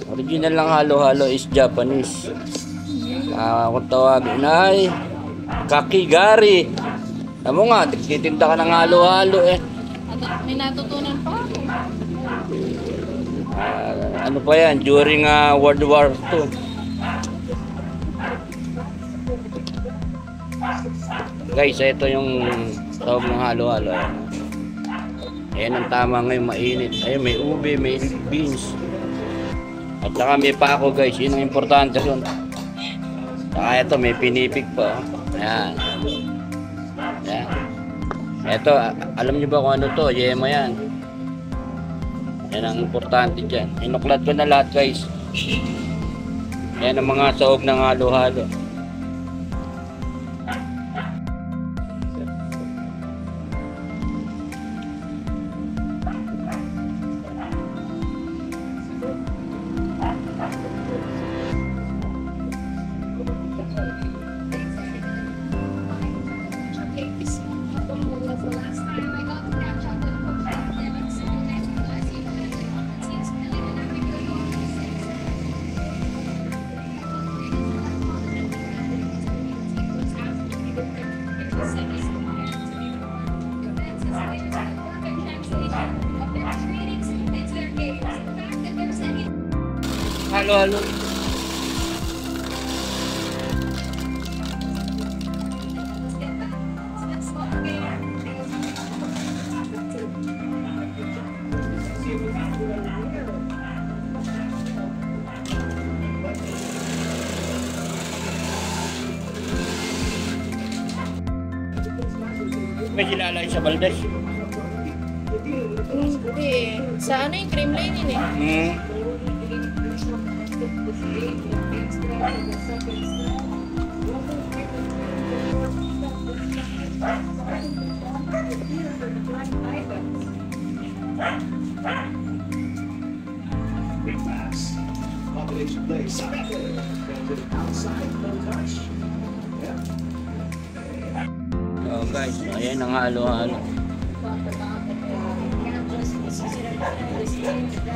Original lang halo-halo is Japanese. Kung tawagin ay kakigari. Alam mo nga, titinda ka ng halo-halo eh. May natutunan pa ako. Ano pa yan? During World War II. Guys, ito yung tawag ng halo-halo. Ayan ang tama ngayon, mainit. Ayun, may ube, may beans. At saka may pako guys, yun ang importante yun. Saka ito, may pinipig pa. Ayan. Ayan. Ito, alam nyo ba kung ano to? Yema yan. Yan ang importante dyan. Inuklat ko na lahat guys. Yan ang mga sahog ng halo-halo. Halo-halo. May kilala sa Valdez. Hindi. Sa ano yung cream lane yun eh? Oh guys, ayan ang halo-halo.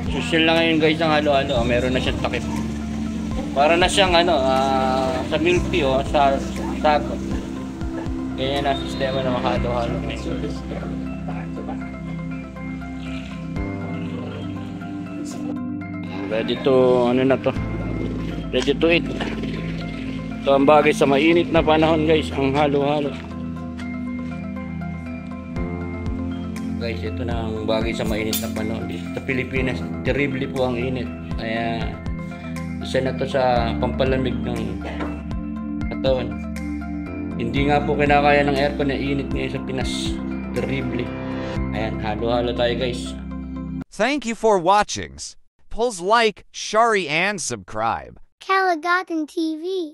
Social lang ngayon guys ang halo-halo. Meron na siyang takip. Para na siyang ano, sa milk tea o sa sago. Ganyan na sistema ng halo-halo. Ready to, ano na to? Ready to eat. Ito ang bagay sa mainit na panahon guys, ang halo-halo. Guys, ito na ang bagay sa mainit na panahon. Sa Pilipinas, terrible po ang init. Kaya isa na to sa pampalamig ng katawan. Hindi nga po kinakaya ng aircon na init ngayon sa Pinas. Terrible. Ayan, halo-halo tayo guys. Thank you for watching. Please like, share and subscribe. Kalagatan TV.